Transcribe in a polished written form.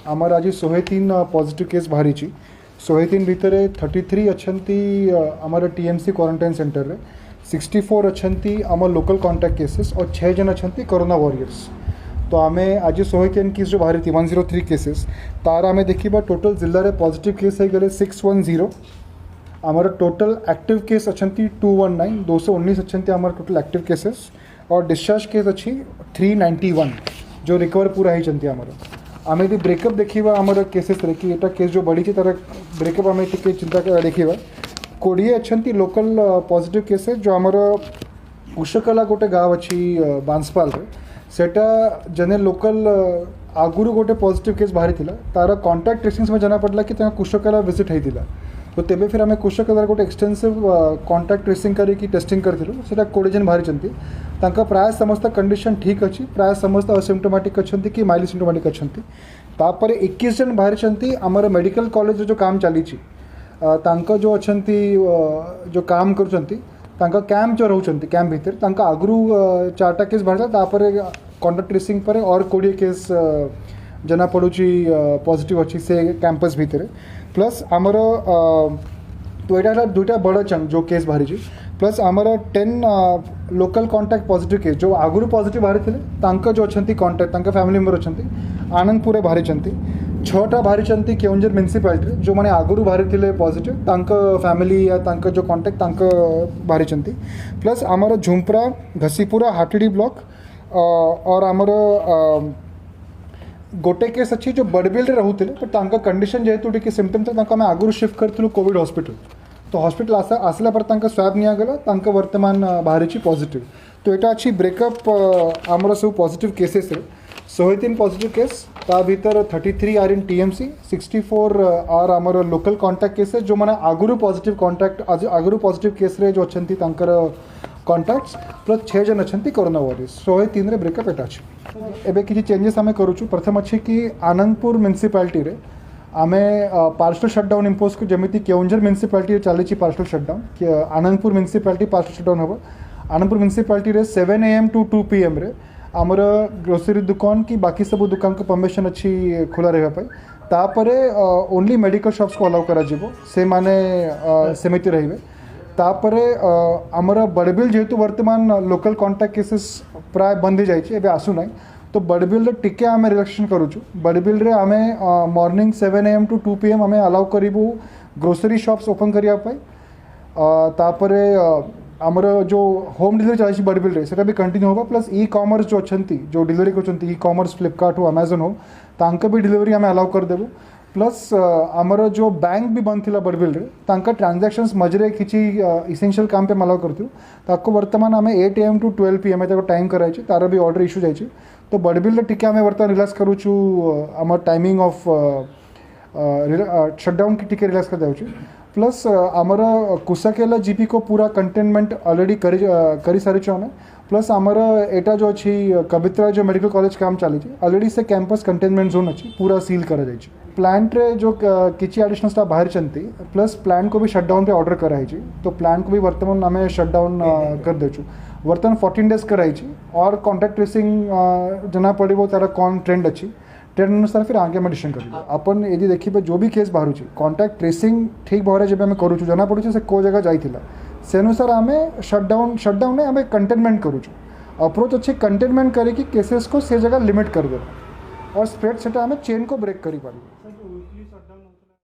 आमर आज 103 positive case बाहरी 103 भितर 33 अच्छा आमर टीएमसी क्वारंटाइन सेंटर रे 64 अच्छा आम लोकल कॉन्टैक्ट केसेस और 6 जन अच्छा कोरोना वॉरियर्स। तो आम आज 103 केस जो बाहरी 103 केसेस तार आम देखा टोटल जिले में पॉजिटिव केस हो गए 610। आमर टोटल एक्टिव केस अच्छा 219 219 अच्छा आमर टोटल एक्टिव केसेस और डिस्चार्ज केस अच्छी 391 जो रिकवर पूरा होती आमर। आम यदि ब्रेकअप देखा आमर केसेस रे कि एटा केस जो बढ़ी तार ब्रेकअप आम टे चिंता देखा 20 अच्छा लोकल पॉजिटिव केसेस जो आमर कुशकला गोटे गाँव अच्छी बांसपाल सेटा जने लोकल आगुरी गोटे पॉजिटिव केस बाहरी थिला तार कॉन्टैक्ट ट्रेसिंग में जना पड़ला कि कुशकला विजिट होता। तो तेबे फिर आम कुशकलार गोटे एक्सटेंसिव कॉन्टैक्ट ट्रेसिंग करके टेस्टिंग करूँ से 20 जन बाहरी प्राय समस्त कंडीशन ठीक अच्छी प्राय समस्त असिम्टोमेटिक अच्छा कि माइल्ड सिम्टोमेटिक अच्छा। तापर 21 जन बाहरी आमर मेडिकल कॉलेज जो काम चली जो अच्छा जो काम कर कैंप जो रोच कैंप भितर आगु 4टा केस बाहर कॉन्टैक्ट ट्रेसिंग पर और 20 केस जना पड़ुची पॉजिटिव अच्छी से कैंपस भितर प्लस आमर तो यहाँ 2टा बड़ चंक जो केस बाहरी प्लस आमर 10 लोकल कॉन्टैक्ट पॉजिटिव केस जो आगुरी पॉजिटिव बाहरी थे जो अच्छा कॉन्टैक्ट फैमिली मेंबर अच्छा आनंदपुर बाहरी 6टा बाहरी केउंझर म्यूनिसिपालिटी जो मैंने आगुरी बाहरी थे पॉजिटिव फैमिली या जो कॉन्टैक्ट बाहरी प्लस आमर झुंपरा घसीपुरा हाटीडी ब्लॉक और आमर गोटे केस अच्छी जो बड़बिल रोते पर कंडीशन जेहेतु टी सिम्पटम थे आम आगुरी शिफ्ट करूँ कोविड हॉस्पिटल। तो हॉस्पिटल आसला पर स्वैब निगला वर्तमान बाहरी पॉजिटिव। तो यहाँ अच्छी ब्रेकअप आमर सब पॉजिटिव केसेस 103 पॉजिटिव केस ता भीतर 33 आर इन टीएमसी 64 आर आमर लोकल कॉन्टैक्ट केसेस जो मैंने आगुरी पॉजिटिव कॉन्टैक्ट आगुरी पॉजिटिव केस रे जो अच्छा कॉन्टैक्ट्स प्लस 6 जन अच्छा कोरोना वॉरियर्स 103 ब्रेकअप एटा अच्छे। एबे किसी चेंजेस आम करूँ प्रथम अच्छे कि आनंदपुर म्यूनिसिपालिटी रे आमे पार्शल शटडाउन इम्पोज कर जमी केउंझर म्यूनिसिपालिटी चली partial shutdown Anandpur municipality partial shutdown हम आनंदपुर म्यूनिसिपालिटी रे 7 AM to 2 PM रे आमर ग्रोसरी दुकान की बाकी सब दुकान को परमिशन अच्छी खुला रहा तापरे ओनली मेडिकल शॉप्स को अलाउ करा जीवो से माने सेमिति रहिबे। तापरे आमर बड़बिल जेहेतु वर्तमान लोकल कॉन्टैक्ट केसेस प्राय बंद जाइए आसू ना तो बड़बिल टिके आम रिलैक्सेशन करूँ बड़बिल रे आमे मॉर्निंग 7 AM to 2 PM आमे अलाउ करूँ ग्रोसरी शॉप्स ओपन करने तापरे आमर जो होम डिलीवरी चलती बड़बिल रे सेटा भी कंटिन्यू होगा प्लस ई कॉमर्स जो अच्छा जो डिलीवरी कर ई कॉमर्स फ्लिपकार्ट हो अमेजन हो तांका भी डिलीवरी आम अलाउ करदेबू। प्लस आमर जो बैंक भी बंद थिला बड़बिल रे तांका ट्रांजैक्शंस मझे किसी इसेंशियल काम पे अलाउ करथु ताको वर्तमान आम 8 AM to 12 PM टाइम कराई तार भी ऑर्डर इश्यू जाइए। तो बड़बिल रे टिके आम वर्तमान रिलैक्स करूँ आम टाइमिंग ऑफ शटडाउन की टिके रिलैक्स कर देउछु। प्लस आमर कुशकेला जीपी को पूरा कंटेनमेंट ऑलरेडी करी सारी आम प्लस आमर एटा जो अच्छी कवित्रा जो मेडिकल कॉलेज काम चली ऑलरेडी से कैंपस कंटेनमेंट जोन अच्छी पूरा सील कर प्लांट रे जो किसी एडिशनल स्टाफ बाहर चलती प्लस प्लांट को भी शटडाउन पे ऑर्डर कराई तो प्लांट को भी वर्तमान आम शटडाउन कर देचु वर्तमान 14 days कराई और कॉन्टैक्ट ट्रेसिंग जना पड़ो तार कौन ट्रेंड अच्छी ट्रेंड अनुसार फिर आगे मेडिसिन कर अपन यदि देखिए जो भी केस बाहर कॉन्टैक्ट ट्रेसिंग ठीक भाव जब आम करूँ जना पड़े से कौ जगह जाइला से अनुसार आम शटडाउन आम कंटेनमेंट करूँ अप्रोच अच्छे कंटेनमेंट करके केसेस को से जगह लिमिट कर दे और स्प्रेड से आम चेन को ब्रेक कर पार।